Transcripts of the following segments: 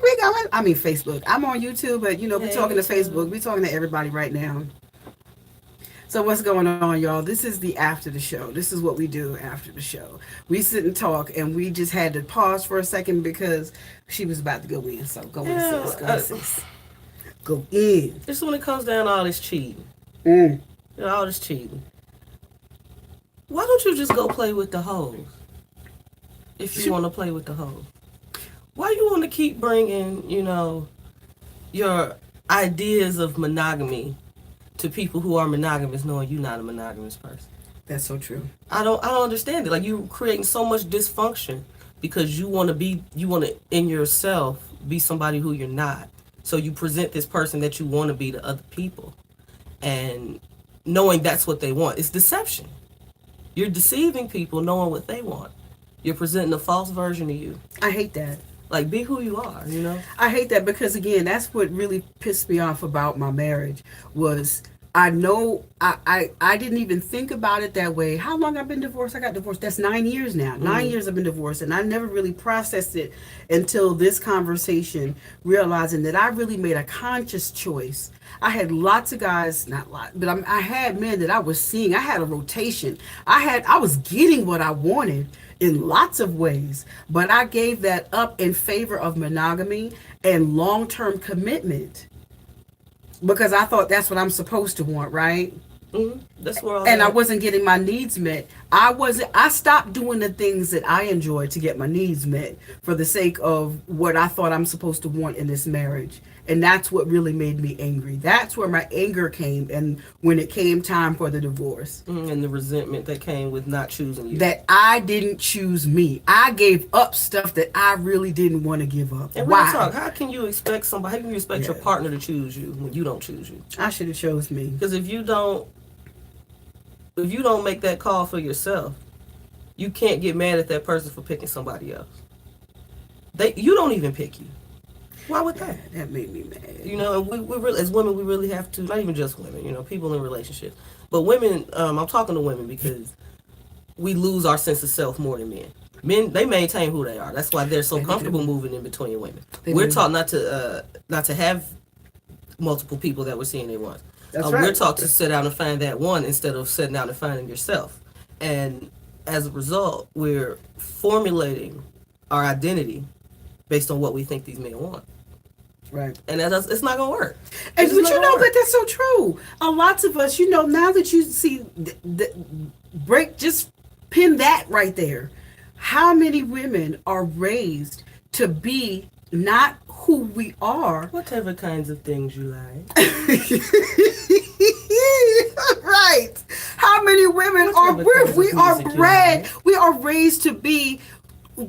we going. I mean, Facebook. I'm on YouTube, but we're talking to YouTube. Facebook. We're talking to everybody right now. So what's going on, y'all? This is the after the show. This is what we do after the show. We sit and talk, and we just had to pause for a second because she was about to go in. So go in, sis. Go in, sis. Go in. Just when it comes down to all this cheating. All this cheating. Why don't you just go play with the hoes? If you want to play with the hoes. Why you want to keep bringing, your ideas of monogamy to people who are monogamous, knowing you're not a monogamous person? That's so true. I don't understand it. Like, you're creating so much dysfunction because you want to in yourself be somebody who you're not. So you present this person that you want to be to other people, and knowing that's what they want. It's deception. You're deceiving people knowing what they want. You're presenting a false version of you. I hate that. Like, be who you are, I hate that because, again, that's what really pissed me off about my marriage was I know I didn't even think about it that way. How long I've been divorced? I got divorced. That's 9 years now. 9 years I've been divorced, and I never really processed it until this conversation, realizing that I really made a conscious choice. I had lots of guys, not lot, but I had men that I was seeing. I had a rotation. I was getting what I wanted in lots of ways, but I gave that up in favor of monogamy and long-term commitment because I thought that's what I'm supposed to want, right? That's where and I wasn't getting my needs met. I stopped doing the things that I enjoyed to get my needs met for the sake of what I thought I'm supposed to want in this marriage. And that's what really made me angry. That's where my anger came, and when it came time for the divorce. And the resentment that came with not choosing you. That I didn't choose me. I gave up stuff that I really didn't want to give up. And why? Talk, how can you expect your partner to choose you when you don't choose you? I should have chose me. Because if you don't make that call for yourself, you can't get mad at that person for picking somebody else. You don't even pick you. Why would that? That made me mad. And we really, as women, we really have to, not even just women, people in relationships. But women, I'm talking to women because we lose our sense of self more than men. Men, they maintain who they are. That's why they're so comfortable moving in between women. We're taught not to have multiple people that we're seeing at once. That's right. We're taught to sit down and find that one instead of sitting down and finding yourself. And as a result, we're formulating our identity based on what we think these men want. Right. And it's not going to work. And but that that's so true. Lots of us, now that you see just pin that right there. How many women are raised to be not who we are? Whatever kinds of things you like. Right. How many women we are raised to be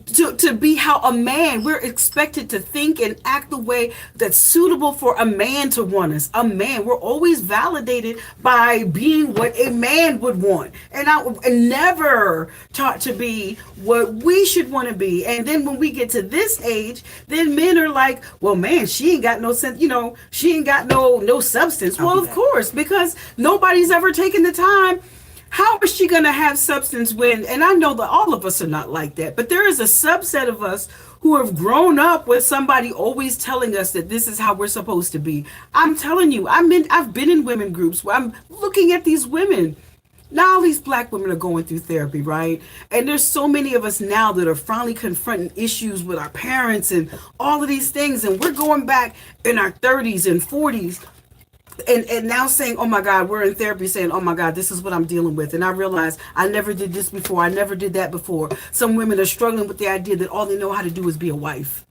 to be how a man, we're expected to think and act the way that's suitable for a man to want us. A man, we're always validated by being what a man would want, and never taught to be what we should want to be. And then when we get to this age, then men are like, well, man, she ain't got no sense, she ain't got no substance. Well, of course, because nobody's ever taken the time. How is she going to have substance when, and I know that all of us are not like that, but there is a subset of us who have grown up with somebody always telling us that this is how we're supposed to be. I'm telling you, I've been in women groups where I'm looking at these women. Now all these black women are going through therapy, right? And there's so many of us now that are finally confronting issues with our parents and all of these things. And we're going back in our 30s and 40s. And now saying, oh my God, we're in therapy saying, oh my God, this is what I'm dealing with. And I realize I never did this before. I never did that before. Some women are struggling with the idea that all they know how to do is be a wife.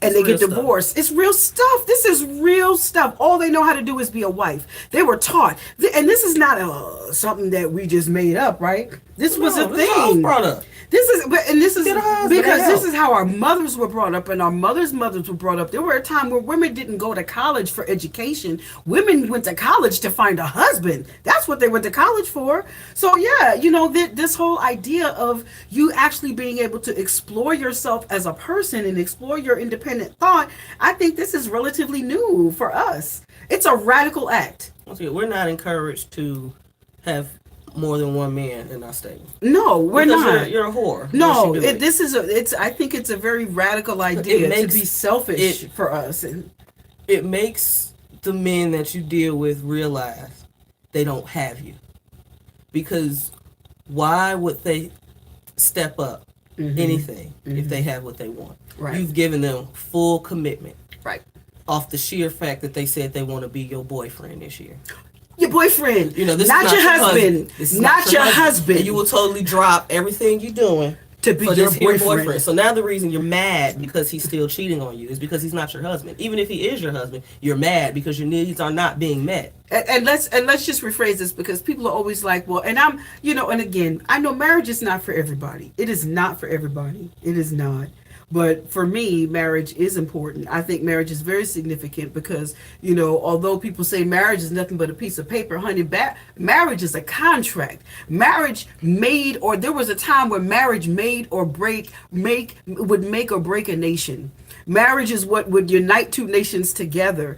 And they get divorced. It's real stuff. This is real stuff. All they know how to do is be a wife. They were taught. And this is not something that we just made up, right? This was a thing. This is because this is how our mothers were brought up, and our mothers' mothers were brought up. There were a time where women didn't go to college for education. Women went to college to find a husband. That's what they went to college for. So yeah, this whole idea of you actually being able to explore yourself as a person and explore your independent thought, I think this is relatively new for us. It's a radical act. Okay, we're not encouraged to have more than one man in our state. No, we're Because not. You're a whore. No, Once you do this is it's. I think it's a very radical idea to be selfish for us, and it makes the men that you deal with realize they don't have you. Because why would they step up anything if they have what they want? Right. You've given them full commitment. Right. Off the sheer fact that they said they want to be your boyfriend this year. Your boyfriend. You know, this not is your husband. This is not your husband. And you will totally drop everything you're doing to be for your this here boyfriend. So now the reason you're mad because he's still cheating on you is because he's not your husband. Even if he is your husband, you're mad because your needs are not being met. And let's just rephrase this, because people are always like, well, and I'm, and again, I know marriage is not for everybody. It is not for everybody. It is not. But for me, marriage is important. I think marriage is very significant because, although people say marriage is nothing but a piece of paper, honey, marriage is a contract. Marriage there was a time where marriage would make or break a nation. Marriage is what would unite two nations together.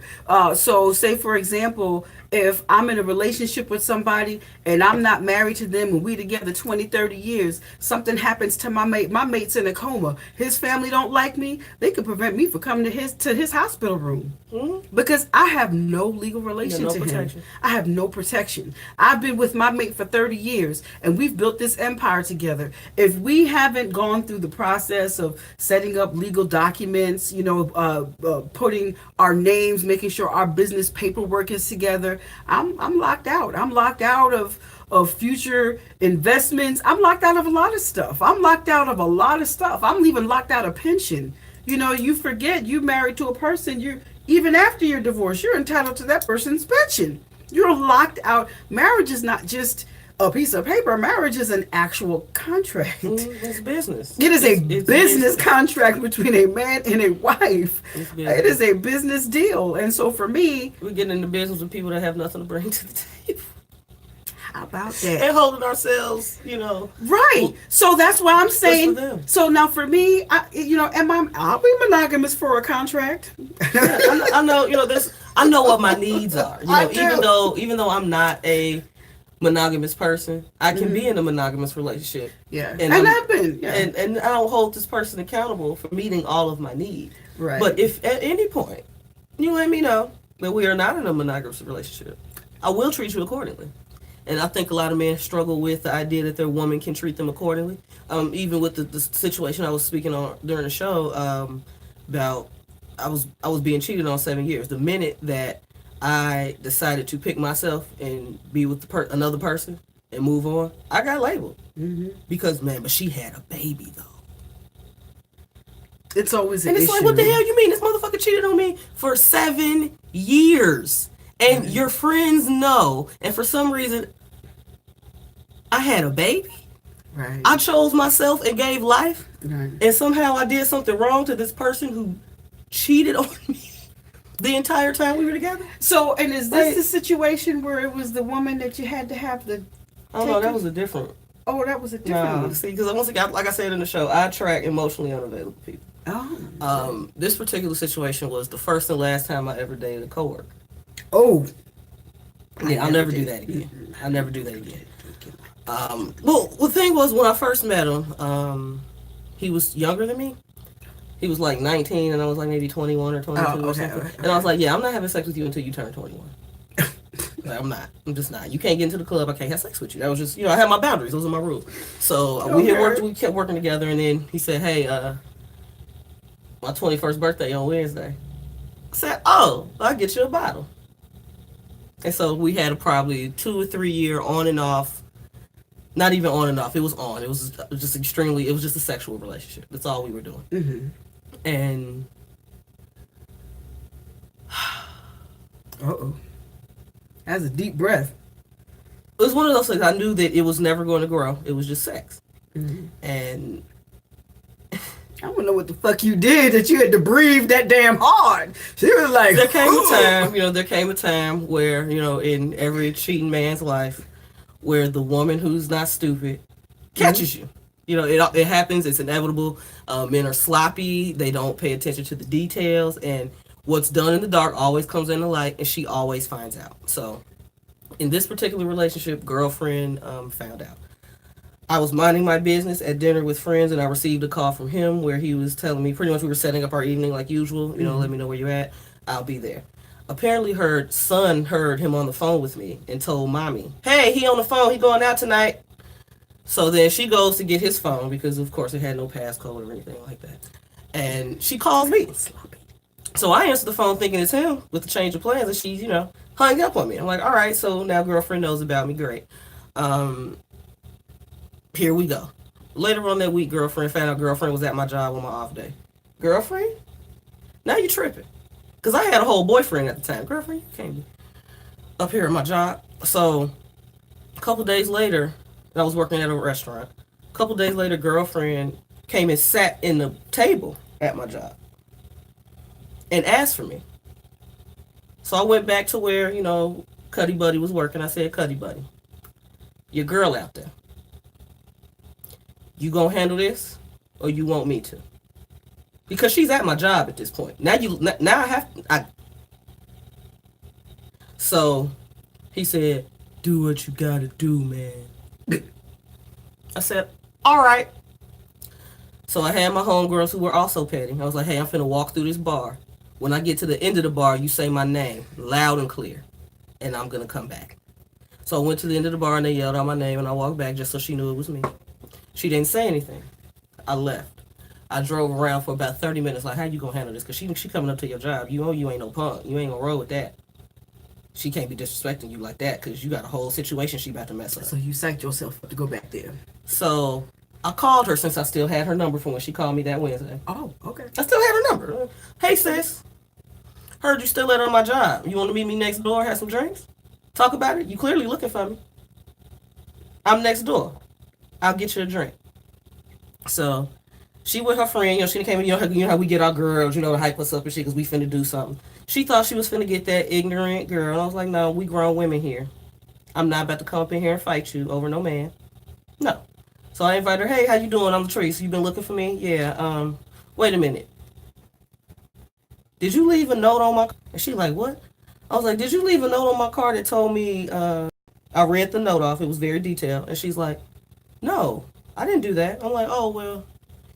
So say, for example, if I'm in a relationship with somebody and I'm not married to them and we together 20, 30 years, something happens to my mate's in a coma, his family don't like me, they could prevent me from coming to his hospital room. Because I have no legal relation to him. I have no protection. I've been with my mate for 30 years and we've built this empire together. If we haven't gone through the process of setting up legal documents, putting our names, making sure our business paperwork is together, I'm locked out. I'm locked out of future investments. I'm locked out of a lot of stuff. I'm even locked out of pension. You forget you married to a person, even after your divorce, you're entitled to that person's pension. You're locked out. Marriage is not just a piece of paper. Marriage is an actual contract. It's business. It is a business contract between a man and a wife. It is a business deal. And so for me, we're getting into business with people that have nothing to bring to the table. How about that? And holding ourselves, Right. So that's why I'm saying. So now for me, I'll be monogamous for a contract. Yeah, I know. I know what my needs are. Even though I'm not a monogamous person, I can be in a monogamous relationship. Yeah. And I've been. Yeah. And I don't hold this person accountable for meeting all of my needs. Right. But if at any point you let me know that we are not in a monogamous relationship, I will treat you accordingly. And I think a lot of men struggle with the idea that their woman can treat them accordingly. Even with the situation I was speaking on during the show about I was being cheated on 7 years. The minute that I decided to pick myself and be with another person and move on, I got labeled. Because, but she had a baby, though. It's always an issue. And it's like, what the hell you mean? This motherfucker cheated on me for 7 years. And your friends know. And for some reason, I had a baby. Right. I chose myself and gave life. Right. And somehow I did something wrong to this person who cheated on me the entire time we were together. So, and is this the situation where it was the woman that you had to have the... Oh, no, that was a different... Oh, that was a different one. See, because once again, like I said in the show, I attract emotionally unavailable people. Oh. This particular situation was the first and last time I ever dated a coworker. Oh. Yeah, I'll never do that again. I'll never do that again. Well, the thing was, when I first met him, he was younger than me. He was like 19 and I was like maybe 21 or 22 or something. Okay. And I was like, yeah, I'm not having sex with you until you turn 21. Like, I'm not. I'm just not. You can't get into the club. I can't have sex with you. That was just, I had my boundaries. Those are my rules. So we kept working together, and then he said, hey, my 21st birthday on Wednesday. I said, oh, I'll get you a bottle. And so we had a probably 2 or 3 year on and off. Not even on and off. It was on. It was just a sexual relationship. That's all we were doing. Mm-hmm. And uh-oh. That's a deep breath. It was one of those things. I knew that it was never going to grow. It was just sex. Mm-hmm. And I don't know what the fuck you did that you had to breathe that damn hard. She was like, there came a time where, in every cheating man's life, where the woman who's not stupid catches you. It happens. It's inevitable. Men are sloppy. They don't pay attention to the details. And what's done in the dark always comes in the light, and she always finds out. So In this particular relationship, girlfriend found out. I was minding my business at dinner with friends, and I received a call from him where he was telling me pretty much we were setting up our evening like usual. Let me know where you're at. I'll be there. Apparently, her son heard him on the phone with me and told mommy, "Hey, he on the phone. He going out tonight." So then she goes to get his phone because, of course, it had no passcode or anything like that. And she calls me. So I answer the phone thinking it's him with the change of plans, and she's, hung up on me. I'm like, all right, so now girlfriend knows about me. Great. Here we go. Later on that week, girlfriend found out girlfriend was at my job on my off day. Girlfriend? Now you tripping. Because I had a whole boyfriend at the time. Girlfriend, you can't be up here at my job. So a couple days later, I was working at a restaurant. A couple days later, girlfriend came and sat in the table at my job and asked for me. So I went back to where, Cuddy Buddy was working. I said, Cuddy Buddy, your girl out there. You gonna handle this, or you want me to? Because she's at my job at this point. Now I have to. So he said, "Do what you gotta do, man." I said, "All right." So I had my homegirls who were also petty. I was like, "Hey, I'm finna walk through this bar. When I get to the end of the bar, you say my name loud and clear, and I'm gonna come back." So I went to the end of the bar and they yelled out my name, and I walked back just so she knew it was me. She didn't say anything. I left. I drove around for about 30 minutes like, how you gonna handle this? Because she coming up to your job. You ain't no punk. You ain't gonna roll with that. She can't be disrespecting you like that because you got a whole situation she about to mess up. So you psyched yourself up to go back there. So I called her since I still had her number from when she called me that Wednesday. Oh, okay. I still had her number. Hey, sis. Heard you still at her on my job. You want to meet me next door, have some drinks? Talk about it? You clearly looking for me. I'm next door. I'll get you a drink. So she with her friend, she came in, you know how we get our girls, to hype us up and shit because we finna do something. She thought she was finna get that ignorant girl. And I was like, no, we grown women here. I'm not about to come up in here and fight you over no man. No. So I invited her, hey, how you doing? I'm Latrice. You been looking for me? Yeah. Wait a minute. Did you leave a note on my car? And she like, what? I was like, did you leave a note on my car that told me, I read the note off. It was very detailed. And she's like, no, I didn't do that. I'm like, oh, well,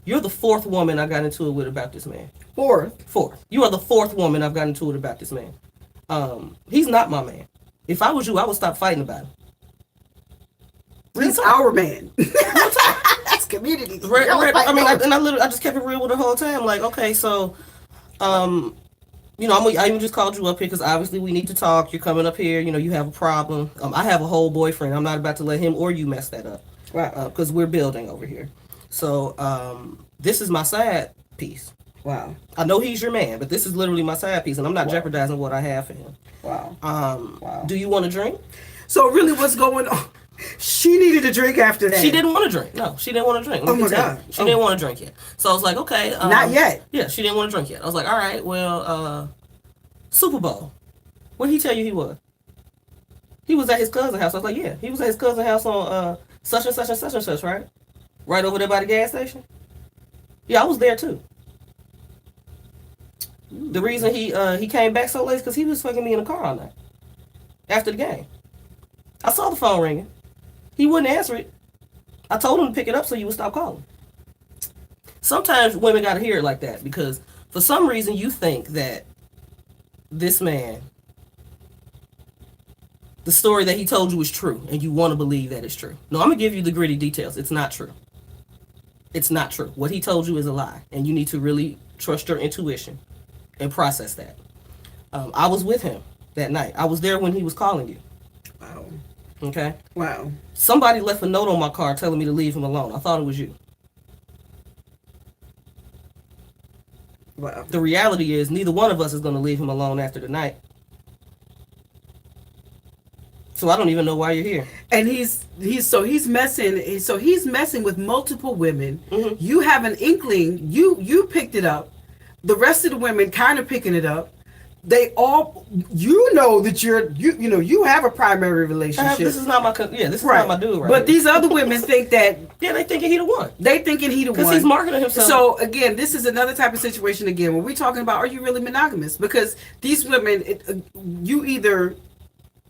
you're the fourth woman I got into it with about this man. Fourth. You are the fourth woman I've gotten into it about this man. He's not my man. If I was you, I would stop fighting about him. He's our man. That's community. I just kept it real with her the whole time. Like, okay, so, I even just called you up here because obviously we need to talk. You're coming up here. You have a problem. I have a whole boyfriend. I'm not about to let him or you mess that up. Right. Because we're building over here. So this is my side piece. Wow. I know he's your man, but this is literally my side piece, and I'm not jeopardizing what I have for him. Wow. Wow. Do you want a drink? So really, what's going on? She needed a drink after that. She didn't want to drink. No, she didn't want to drink. Oh my God. She didn't want to drink yet. So I was like, okay. Not yet. Yeah, she didn't want to drink yet. I was like, all right, well, Super Bowl. Where did he tell you he was? He was at his cousin's house. I was like, yeah, he was at his cousin's house on such and such and such and such, right? Right over there by the gas station. Yeah, I was there too. The reason he came back so late is because he was fucking me in the car all night after the game. I saw the phone ringing. He wouldn't answer it. I told him to pick it up so you would stop calling. Sometimes women got to hear it like that because for some reason you think that this man, the story that he told you is true and you want to believe that it's true. No, I'm going to give you the gritty details. It's not true. It's not true. What he told you is a lie and you need to really trust your intuition and process that. I was with him that night. I was there when he was calling you. Wow. Okay? Wow. Somebody left a note on my car telling me to leave him alone. I thought it was you. Wow. The reality is neither one of us is going to leave him alone after the night. So I don't even know why you're here. And he's messing with multiple women. Mm-hmm. You have an inkling. You picked it up. The rest of the women kind of picking it up. They all, that you have a primary relationship. This is not my this is not my dude, right? But these other women think that they thinking he the one. They thinking he the one because he's marketing himself. So again, this is another type of situation. Again, when we're talking about, are you really monogamous? Because these women, you either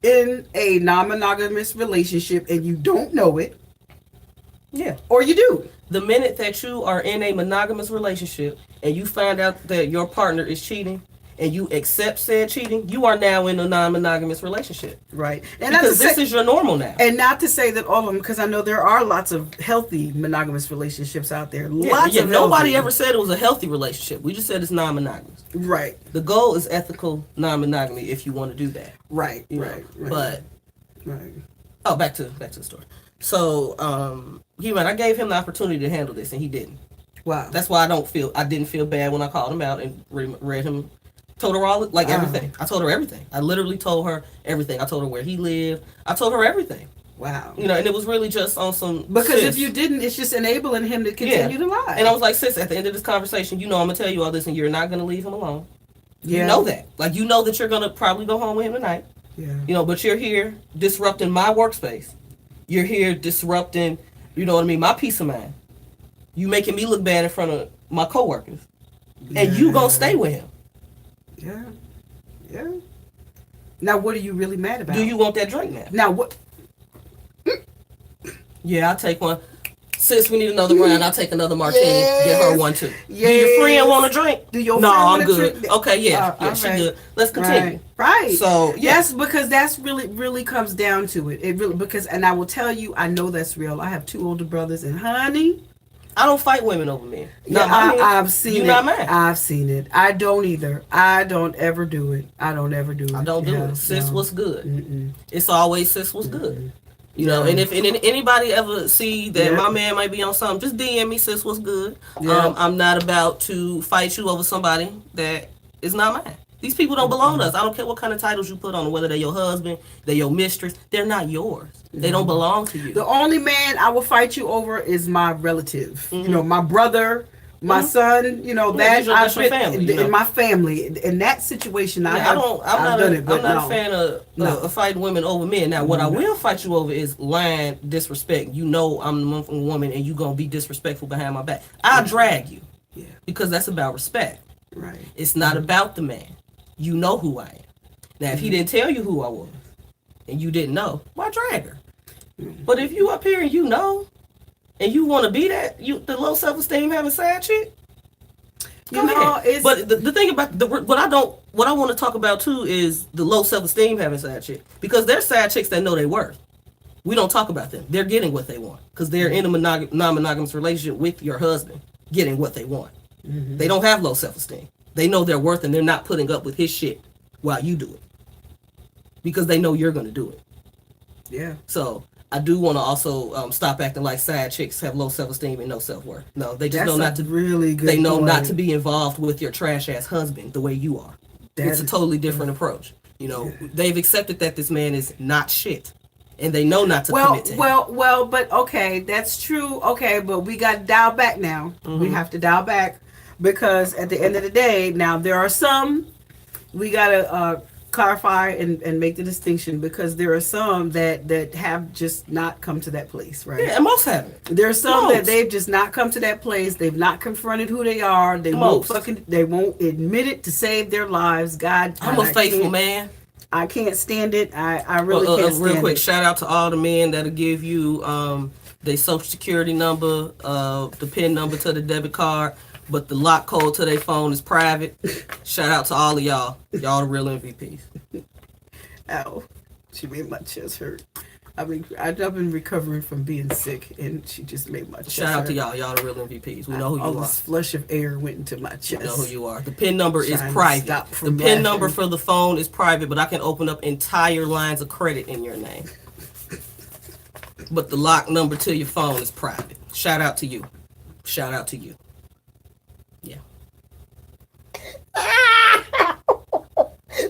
in a non-monogamous relationship and you don't know it, Yeah. or you do. The minute that you are in a monogamous relationship and you find out that your partner is cheating and you accept said cheating, you are now in a non-monogamous relationship. Right. And because this is your normal now. And not to say that all of them, because I know there are lots of healthy monogamous relationships out there. Nobody ever said it was a healthy relationship. We just said it's non-monogamous. Right. The goal is ethical non-monogamy if you want to do that. Right. But back to the story. So I gave him the opportunity to handle this and he didn't. Wow. That's why I didn't feel bad when I called him out and read him. Told her all, everything. I told her everything. I literally told her everything. I told her where he lived. I told her everything. Wow. And it was really just on some. Because if you didn't, it's just enabling him to continue to lie. And I was like, sis, at the end of this conversation, I'm going to tell you all this and you're not going to leave him alone. Yeah. You know that. You know that you're going to probably go home with him tonight. Yeah. But you're here disrupting my workspace. You're here disrupting, my peace of mind. You making me look bad in front of my coworkers. Yeah. And you going to stay with him. Yeah. Yeah. Now, what are you really mad about? Do you want that drink now? Now, what? Yeah, I'll take one. Sis, we need another round. I'll take another martini. Yes. Get her one, too. Yes. Do your friend want a drink? Do your no, friend I'm want good. a drink? Okay, yeah. She good. Let's continue. Right. So, yes, because that's really comes down to it. It really, and I will tell you, I know that's real. I have 2 older brothers, and honey, I don't fight women over men. I've seen you it. Not mine. I've seen it. I don't either. I don't ever do it. I don't do it. Sis, what's good? Mm-mm. It's always sis, what's good. And if anybody ever see that my man might be on something, just DM me, sis, what's good. Yeah. I'm not about to fight you over somebody that is not mine. These people don't belong to us. I don't care what kind of titles you put on them, whether they're your husband, they're your mistress. They're not yours. They don't belong to you. The only man I will fight you over is my relative. Mm-hmm. My brother, my son. That's your family. In my family, in that situation, I'm not a fan of fighting women over men. Now, what I will fight you over is lying, disrespect. I'm the woman, and you gonna be disrespectful behind my back. I'll drag you, because that's about respect. Right. It's not about the man. You know who I am. Now, if he didn't tell you who I was, and you didn't know, why drag her? But if you up here and you know, and you want to be that, the low self-esteem having side chick, go ahead. But the thing about what I want to talk about too is the low self-esteem having side chick, because there's side chicks that know their worth. We don't talk about them. They're getting what they want because they're in a non-monogamous relationship with your husband, getting what they want. Mm-hmm. They don't have low self-esteem. They know their worth and they're not putting up with his shit while you do it because they know you're going to do it. Yeah. So I do want to also stop acting like side chicks have low self-esteem and no self-worth. No, they just know not to. Really good. They know not to be involved with your trash ass husband the way you are. It's a totally different approach. They've accepted that this man is not shit, and they know not to commit to him. Well, but okay, that's true. Okay, but we got to dial back now. Mm-hmm. We have to dial back because at the end of the day, now there are some we got to clarify and make the distinction because there are some that have just not come to that place, right? Yeah, and most haven't. There are some that they've just not come to that place. They've not confronted who they are. They won't admit it to save their lives. God, I'm a faithful man. I can't stand it. I really can't stand it. Real quick, shout out to all the men that'll give you their social security number, the PIN number to the debit card, but the lock code to their phone is private. Shout out to all of y'all. Y'all the real MVPs. Ow. She made my chest hurt. I've been recovering from being sick, and she just made my chest hurt. Shout out to y'all. Y'all the real MVPs. We know who you are. All this flush of air went into my chest. We know who you are. The PIN number is private. The PIN number for the phone is private, but I can open up entire lines of credit in your name. But the lock number to your phone is private. Shout out to you. Shout out to you. Yeah.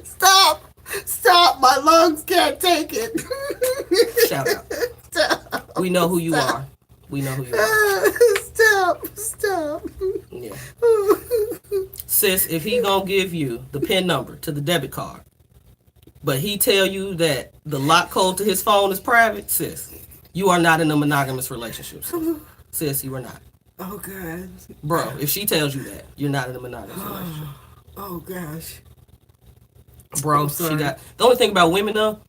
Stop! My lungs can't take it. Shout out. Stop. We know who you are. We know who you are. Stop. Yeah. Sis, if he gonna give you the PIN number to the debit card, but he tell you that the lock code to his phone is private, sis, you are not in a monogamous relationship. Sis, you are not. Oh, God. Bro, if she tells you that, you're not in a monogamous relationship. Oh, gosh. Bro, she got... The only thing about women, though,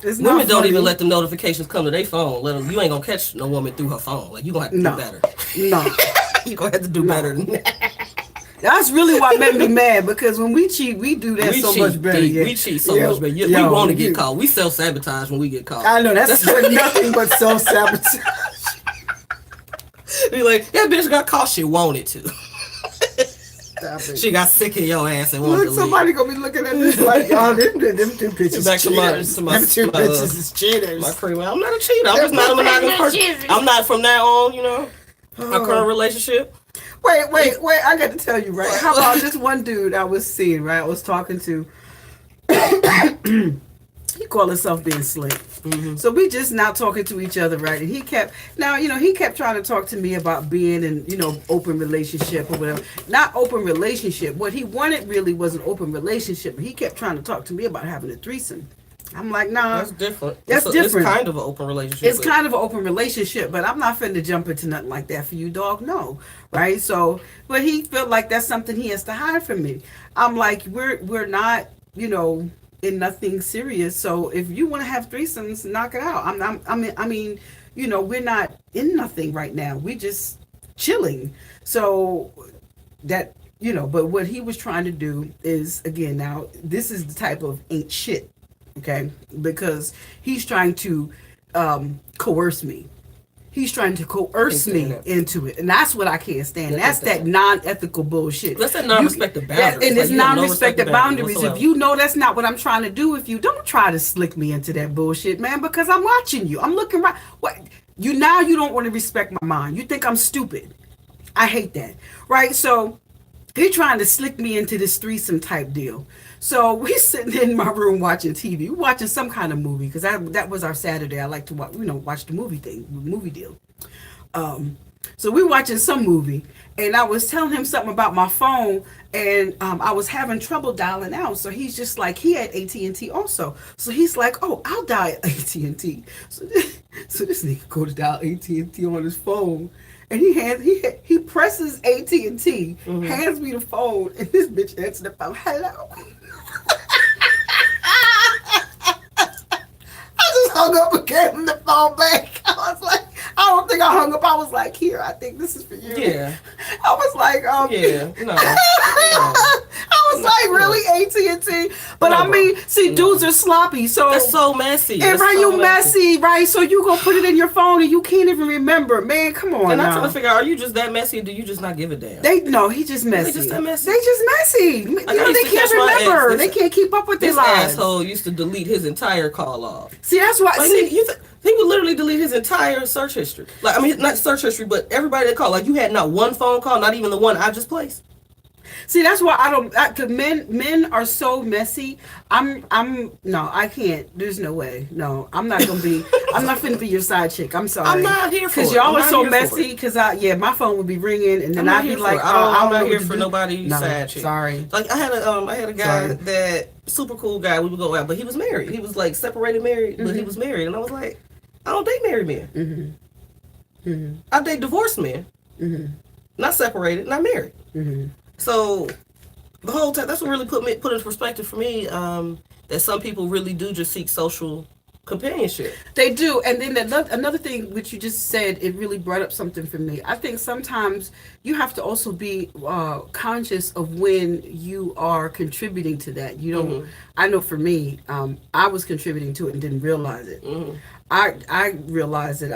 It's not Women don't funny. even let the notifications come to their phone. You ain't gonna catch no woman through her phone. Like, you gonna have to do better. No. You gonna have to do better than that. That's really why men be mad, because when we cheat, we do that much better. Yeah. We cheat so much better. We want to get caught. We self-sabotage when we get caught. I know, that's nothing but self-sabotage. Be like, that bitch got caught. She wanted to. She got sick of your ass and wanted to leave. Somebody gonna be looking at this like, oh, them two bitches Back to my them two bitches is cheaters. My cream. I'm not a cheater. I'm just not a monogamous person. I'm not from now on, my current relationship. Wait, I got to tell you, right? How about this one dude I was seeing, right? I was talking to. He called himself being slick. Mm-hmm. So we just now talking to each other, right? And he kept trying to talk to me about being in, open relationship or whatever. Not open relationship. What he wanted really was an open relationship. But he kept trying to talk to me about having a threesome. I'm like, nah. That's different. That's different. It's kind of an open relationship. It's kind of an open relationship, but I'm not finna jump into nothing like that for you, dog. No. Right? So, but he felt like that's something he has to hide from me. I'm like, we're not, in nothing serious. So if you want to have threesomes, knock it out. I mean, we're not in nothing right now. We just chilling. So that, but what he was trying to do is, again, now this is the type of ain't shit. Okay, because he's trying to coerce me. He's trying to coerce me into it, and that's what I can't stand. That's that non-ethical bullshit. That's that non-respected boundaries. And it's non-respected boundaries. If you know that's not what I'm trying to do, if you don't try to slick me into that bullshit, man, because I'm watching you. I'm looking right. What you don't want to respect my mind. You think I'm stupid. I hate that. Right? So he's trying to slick me into this threesome type deal. So we sitting in my room watching TV, watching some kind of movie, because that was our Saturday. I like to watch the movie deal. So we watching some movie, and I was telling him something about my phone, and I was having trouble dialing out. So he's just like, he had AT&T also. So he's like, oh, I'll dial AT&T. So this nigga go to dial AT&T on his phone. And he presses AT&T, mm-hmm. hands me the phone, and this bitch answered the phone. Hello. I just hung up and gave him the phone back. I was like, I don't think I hung up. I was like, here, I think this is for you. Yeah. I was like, no. I was like, really, AT&T? But I mean, see, dudes are sloppy. So that's so messy. And right, you messy, right? So you gonna put it in your phone and you can't even remember. Man, come on. And now. I'm trying to figure out, are you just that messy or do you just not give a damn? He just messy. They just that messy. They just messy. They can't remember. They can't keep up with their lives. This asshole used to delete his entire call log. See, that's why. He would literally delete his entire search history. Like, I mean, not search history, but everybody that called. Like, you had not one phone call, not even the one I just placed. See, that's why cause men are so messy. No, I can't. There's no way. No, I'm not finna be your side chick. I'm sorry. I'm not here for it. Because y'all are so messy, because my phone would be ringing, and then I'd be like, I'm not here for nobody's side chick. Sorry. Like, I had a guy that, super cool guy, we would go out, but he was married. He was like separated married, but he was married. And I was like, I don't date married men. Mm-hmm. Mm-hmm. I date divorced men. Mm-hmm. Not separated, not married. Mm-hmm. So the whole time, that's what really put into perspective for me, that some people really do just seek social companionship. They do. And then another thing which you just said, it really brought up something for me. I think sometimes you have to also be conscious of when you are contributing to that. Mm-hmm. I know for me, I was contributing to it and didn't realize it. Mm-hmm. I realized that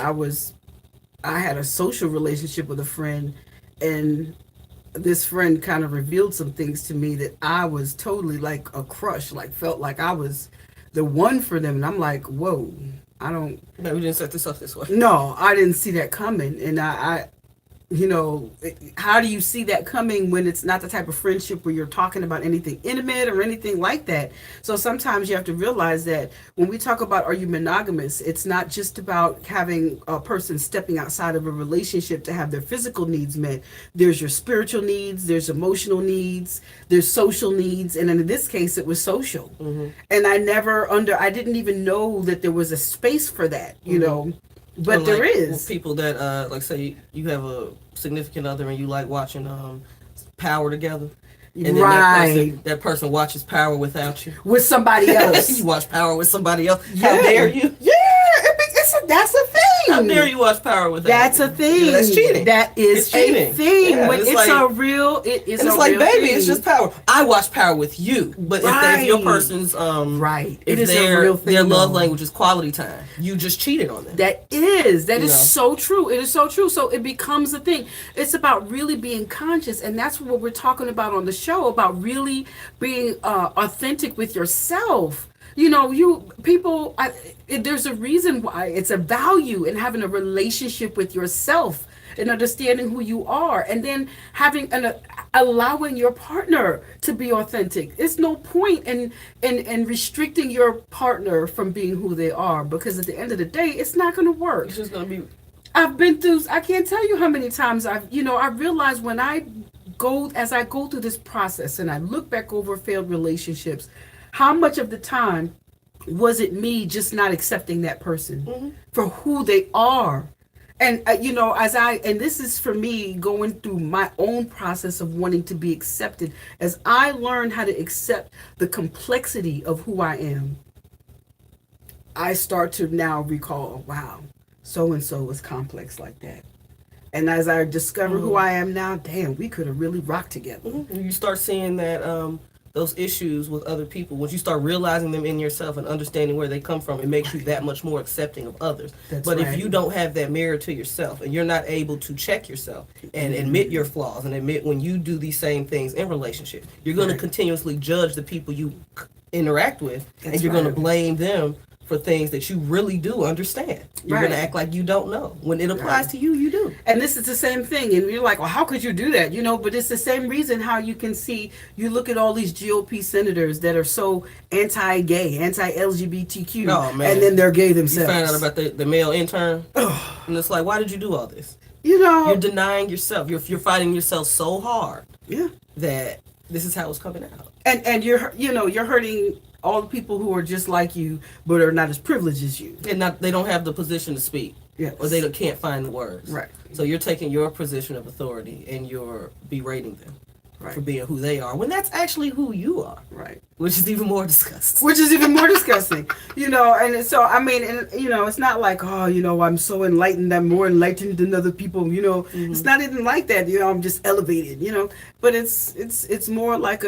I had a social relationship with a friend, and this friend kind of revealed some things to me that I was totally like a crush, like felt like I was the one for them. And I'm like, whoa, No, we didn't set this up this way. No, I didn't see that coming. And I how do you see that coming when it's not the type of friendship where you're talking about anything intimate or anything like that? So sometimes you have to realize that when we talk about are you monogamous, it's not just about having a person stepping outside of a relationship to have their physical needs met. There's your spiritual needs, there's emotional needs, there's social needs, and in this case it was social. Mm-hmm. And I didn't even know that there was a space for that, But there is people that like say you have a significant other and you like watching Power together. and then that person watches Power without you. With somebody else. You watch Power with somebody else. How dare you? Yeah, that's a thing. How dare you watch Power without That's you? a thing. Yeah, that's cheating. That is a thing. Yeah, when it's like, a real, it is. And it's like, baby, it's just Power. I watch Power with you, but if your person's right, if it is a real thing. Their love language is quality time. You just cheated on them. That is so true. It is so true. So it becomes a thing. It's about really being conscious, and that's what we're talking about on the show, about really being authentic with yourself. You know, there's a reason why it's a value in having a relationship with yourself and understanding who you are, and then allowing your partner to be authentic. There's no point in restricting your partner from being who they are, because at the end of the day, it's not going to work. It's just going to be. I've been through. I can't tell you how many times I realized as I go through this process and I look back over failed relationships, how much of the time was it me just not accepting that person for who they are? And, and this is for me going through my own process of wanting to be accepted. As I learn how to accept the complexity of who I am, I start to now recall, wow, so-and-so was complex like that. And as I discover who I am now, damn, we could have really rocked together. You start seeing that those issues with other people, once you start realizing them in yourself and understanding where they come from, it makes you that much more accepting of others. If you don't have that mirror to yourself and you're not able to check yourself and admit your flaws and admit when you do these same things in relationships, you're going to continuously judge the people you interact with, and you're going to blame them for things that you really do understand. You're going to act like you don't know. When it applies to you, you do. And this is the same thing. And you're like, well, how could you do that? But it's the same reason how you can see, you look at all these GOP senators that are so anti-gay, anti-LGBTQ, and then they're gay themselves. You find out about the male intern, and it's like, why did you do all this? You're denying yourself. You're fighting yourself so hard that this is how it's coming out. And you're hurting all the people who are just like you, but are not as privileged as you. And they don't have the position to speak. Yes. Or they can't find the words. Right. So you're taking your position of authority and you're berating them for being who they are, when that's actually who you are. Right. Which is even more disgusting. And so, I mean, it's not like, I'm so enlightened, I'm more enlightened than other people, It's not even like that, I'm just elevated, But it's more like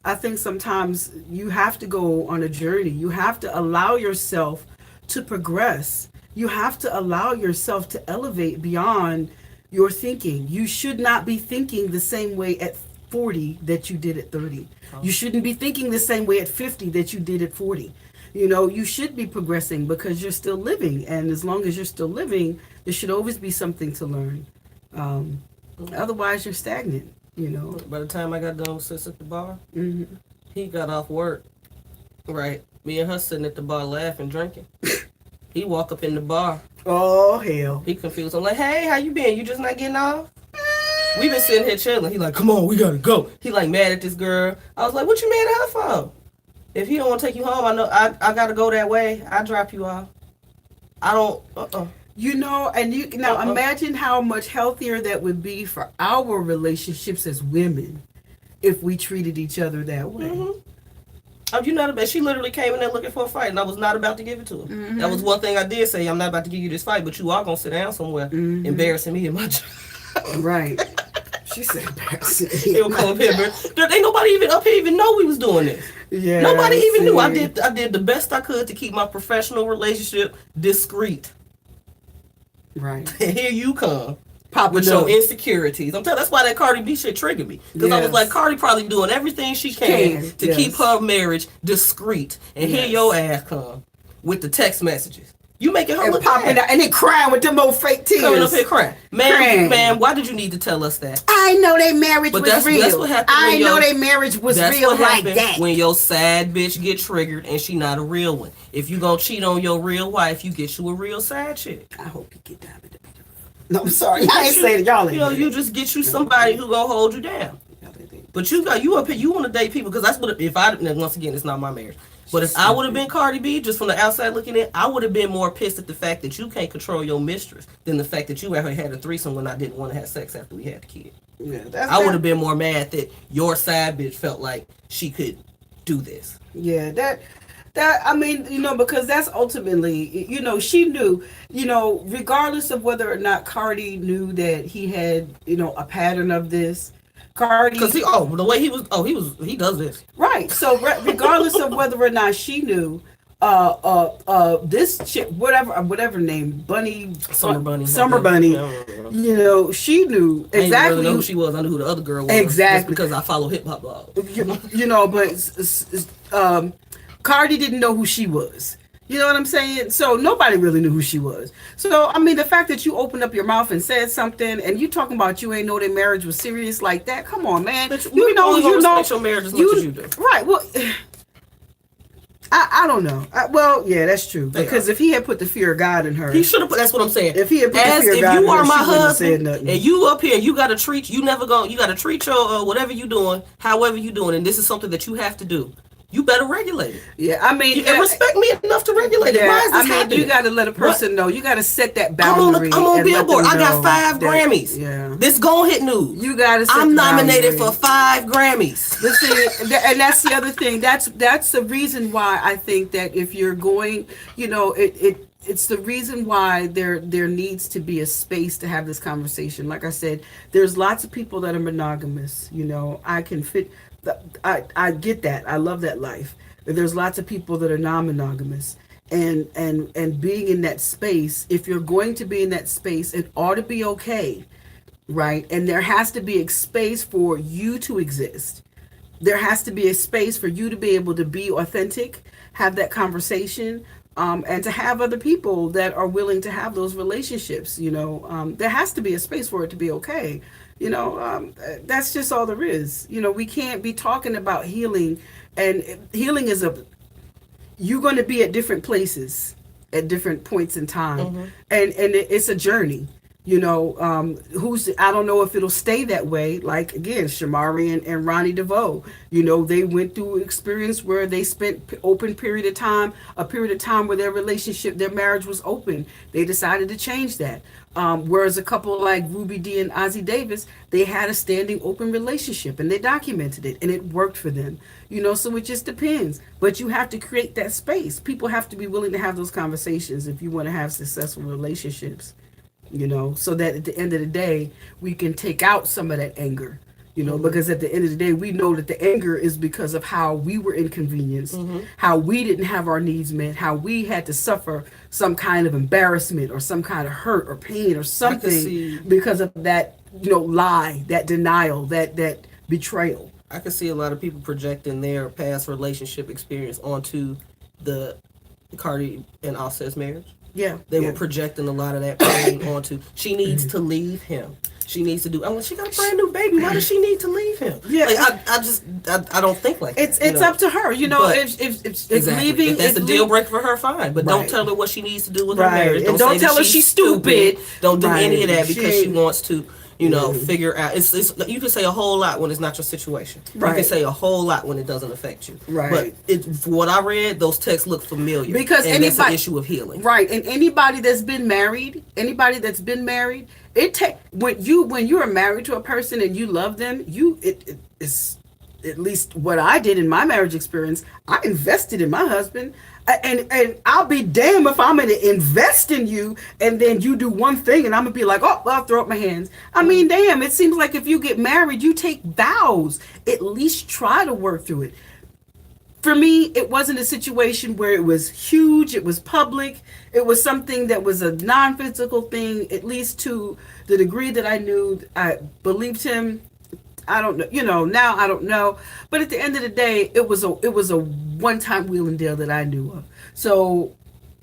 I think sometimes you have to go on a journey. You have to allow yourself to progress. You have to allow yourself to elevate beyond your thinking. You should not be thinking the same way at 40 that you did at 30. You shouldn't be thinking the same way at 50 that you did at 40. You should be progressing because you're still living. And as long as you're still living, there should always be something to learn. Otherwise, you're stagnant. By the time I got done with sis at the bar, he got off work. Right. Me and her sitting at the bar laughing, drinking. He walk up in the bar. Oh, hell. He confused. I'm like, hey, how you been? You just not getting off? We been sitting here chilling. He like, come on, we gotta go. He like mad at this girl. I was like, what you mad at her for? If he don't want to take you home, I know I gotta go that way. I drop you off. I don't, and you now imagine how much healthier that would be for our relationships as women if we treated each other that way. Oh, you not about? She literally came in there looking for a fight, and I was not about to give it to her. That was one thing I did say. I'm not about to give you this fight, but you are gonna sit down somewhere, embarrassing me in my job. Right. She said embarrassing. They will come up here, but ain't nobody even up here even know we was doing this. Yeah. Nobody even knew. I did the best I could to keep my professional relationship discreet. Right. And here you come. With your insecurities. I'm telling you, that's why that Cardi B shit triggered me. Because I was like, Cardi probably doing everything she can to keep her marriage discreet. And here your ass come with the text messages. You making her look bad. And then crying with them old fake tears. Coming up here crying. Man, why did you need to tell us that? I know their marriage was real. That's what happened. I know their marriage was real like that. When your sad bitch get triggered and she not a real one. If you gonna cheat on your real wife, you get you a real sad chick. I hope you get down to the No, I'm sorry. I ain't saying y'all ain't. You just get you somebody who gonna hold you down. But you up here, you want to date people because that's what if I once again it's not my marriage. But if I would have been Cardi B, just from the outside looking in, I would have been more pissed at the fact that you can't control your mistress than the fact that you ever had a threesome when I didn't want to have sex after we had the kid. Yeah, I would have been more mad that your side bitch felt like she could do this. Yeah, that I mean, because that's ultimately, she knew, regardless of whether or not Cardi knew that he had, a pattern of this. Cardi, because the way he does this right. So regardless of whether or not she knew, this chick, whatever name, Summer Bunny, she knew exactly. I didn't really know who she was. I knew who the other girl was. Exactly, just because I follow hip hop blogs. But Cardi didn't know who she was. You know what I'm saying? So nobody really knew who she was. So, I mean, the fact that you opened up your mouth and said something and you talking about you ain't know their marriage was serious like that, come on, man. You know your marriage as much as you do. Right. Well, I don't know. Well, yeah, that's true. Because if he had put the fear of God in her, he should have put. That's what I'm saying. If he had put the fear of God in her, you are my she husband, said and you up here, you got to treat. You got to treat your whatever you doing, however you doing, and this is something that you have to do. You better regulate it. Yeah, I mean, and respect me enough to regulate it. Why is this happening? You got to let a person know. You got to set that boundary. I'm on Billboard. I got 5 Grammys. Yeah, this gon' hit news. You got to. I'm nominated for 5 Grammys. And that's the other thing. That's the reason why I think that if you're going, it's the reason why there needs to be a space to have this conversation. Like I said, there's lots of people that are monogamous. I can fit. I get that. I love that life. There's lots of people that are non-monogamous, and being in that space. If you're going to be in that space, it ought to be okay, right? And there has to be a space for you to exist. There has to be a space for you to be able to be authentic, have that conversation, and to have other people that are willing to have those relationships. There has to be a space for it to be okay. That's just all there is. We can't be talking about healing, and healing is you're going to be at different places at different points in time, and it's a journey. I don't know if it'll stay that way. Like again, Shamari and Ronnie DeVoe, they went through an experience where they spent a period of time where their marriage was open. They decided to change that. Whereas a couple like Ruby Dee and Ozzie Davis, they had a standing open relationship and they documented it and it worked for them. So it just depends. But you have to create that space. People have to be willing to have those conversations if you want to have successful relationships. So that at the end of the day, we can take out some of that anger, because at the end of the day, we know that the anger is because of how we were inconvenienced, how we didn't have our needs met, how we had to suffer some kind of embarrassment or some kind of hurt or pain or something because of that, lie, that denial, that betrayal. I can see a lot of people projecting their past relationship experience onto the Cardi and Offset's marriage. Yeah, they were projecting a lot of that pain onto. She needs to leave him. She needs to do. She got a brand new baby. Why does she need to leave him? Yeah, I don't think like that. It's up to her. If leaving, if that's a deal breaker for her, fine. But don't tell her what she needs to do with her marriage. Don't tell her she's stupid. Don't do any of that because she wants to. Figure out. It's you can say a whole lot when it's not your situation. Right. You can say a whole lot when it doesn't affect you. Right. But for what I read, those texts look familiar because that's an issue of healing. Right. And anybody that's been married, when you are married to a person and you love them, it's at least what I did in my marriage experience. I invested in my husband. And I'll be damned if I'm going to invest in you and then you do one thing and I'm going to be like, oh, well, I'll throw up my hands. I mean, damn, it seems like if you get married, you take vows. At least try to work through it. For me, it wasn't a situation where it was huge. It was public. It was something that was a non-physical thing, at least to the degree that I knew I believed him. I don't know, now I don't know. But at the end of the day, it was a one-time wheeling deal that I knew of. So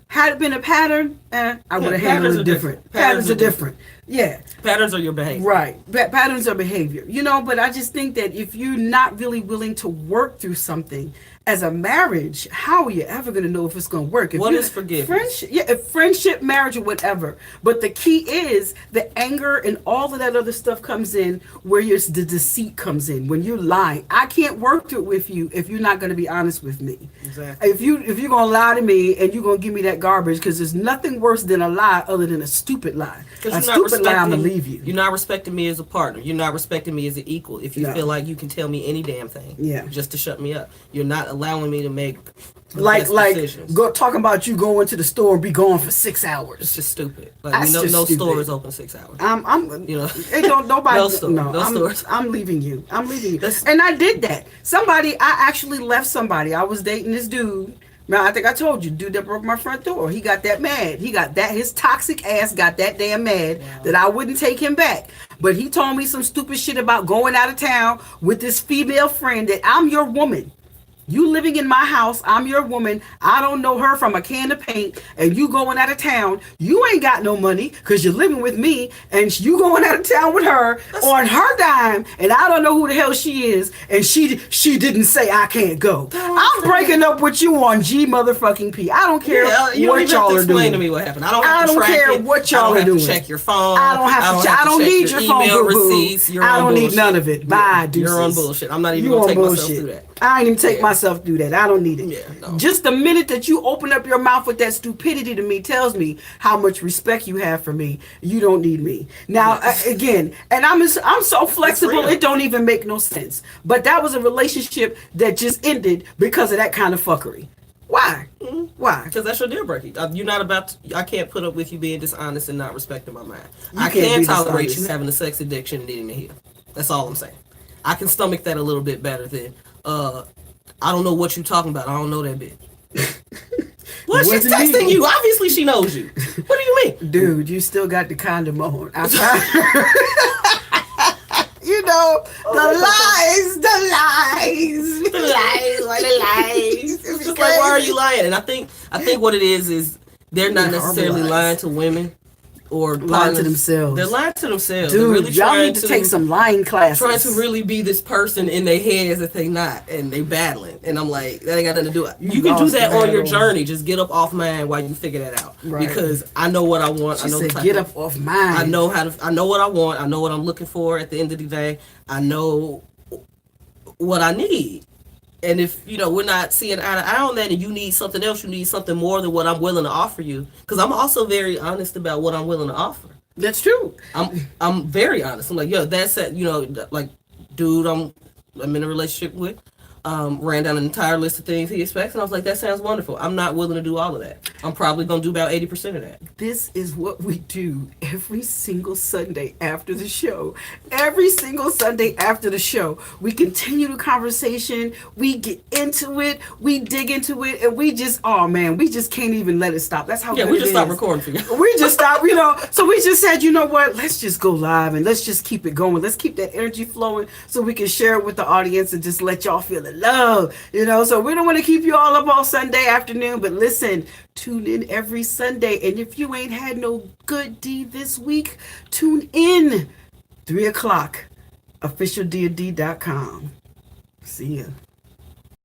had it been a pattern, I would have handled it different. Patterns are different. Yeah. Patterns are your behavior. Right. Patterns of behavior. You know, but I just think that if you're not really willing to work through something as a marriage, how are you ever going to know if it's going to work? What is forgiveness? Friendship, yeah, if friendship, marriage, or whatever. But the key is the anger and all of that other stuff comes in where the deceit comes in. When you're lying, I can't work through it with you if you're not going to be honest with me. Exactly. If you're going to lie to me and you're going to give me that garbage, because there's nothing worse than a lie other than a stupid lie. A stupid lie, I'm going to leave you. You're not respecting me as a partner. You're not respecting me as an equal. If you feel like you can tell me any damn thing, just to shut me up, you're not allowing me to make decisions. Talking about you going to the store and be gone for 6 hours. It's just stupid. Like, no store is open 6 hours. It don't nobody. Stores. I'm leaving you. And I did that. I actually left somebody. I was dating this dude. Now, I think I told you, dude that broke my front door. He got that mad. His toxic ass got that damn mad that I wouldn't take him back. But he told me some stupid shit about going out of town with this female friend that I'm your woman. You living in my house, I'm your woman. I don't know her from a can of paint, and you going out of town. You ain't got no money because you're living with me, and you going out of town with her on her dime, and I don't know who the hell she is, and she didn't say I can't go. I'm breaking up with you on G motherfucking P. I don't care what y'all are doing. Explain to me what happened. I don't care what y'all are doing. Check your phone. I don't need your phone, receipts. I don't need none of it. Bye, deuces. You're on bullshit. I'm not even gonna take myself through that. I ain't even take myself through that. I don't need it. Yeah, no. Just the minute that you open up your mouth with that stupidity to me tells me how much respect you have for me. You don't need me. Now, again, and I'm so flexible, it don't even make no sense. But that was a relationship that just ended because of that kind of fuckery. Why? Mm-hmm. Why? Because that's your deal breaker. You're not about to, I can't put up with you being dishonest and not respecting my mind. I can't tolerate you having a sex addiction and needing to heal. That's all I'm saying. I can stomach that a little bit better than I don't know what you're talking about. I don't know that bitch. Well, she's texting you. Obviously, she knows you. What do you mean? Dude, you still got the condom on. You know, the lies. It's just like, why are you lying? And I think what it is they're not necessarily lying to women. Or lying to themselves. They're lying to themselves. Dude, really y'all need to take some lying classes. Trying to really be this person in their heads that they not, and they battling. And I'm like, that ain't got nothing to do with it. You can do that on your journey. Just get up off mine while you figure that out. Right. Because I know what I want. I know get up off mine. I know I know what I want. I know what I'm looking for at the end of the day. I know what I need. And if, we're not seeing eye to eye on that and you need something else, you need something more than what I'm willing to offer you. Because I'm also very honest about what I'm willing to offer. That's true. I'm very honest. I'm like, that's it. Like, dude, I'm in a relationship with. Ran down an entire list of things he expects, and I was like, that sounds wonderful. I'm not willing to do all of that. I'm probably going to do about 80% of that. This is what we do every single Sunday after the show. Every single Sunday after the show, we continue the conversation, we get into it, we dig into it, and we just can't even let it stop. That's how we just stopped recording for you. We just stopped, so we just said, you know what, let's just go live and let's just keep it going. Let's keep that energy flowing so we can share it with the audience and just let y'all feel it. Love, so we don't want to keep you all up all Sunday afternoon, but listen, tune in every Sunday, and if you ain't had no good deed this week, tune in 3:00 officialdod.com. See ya.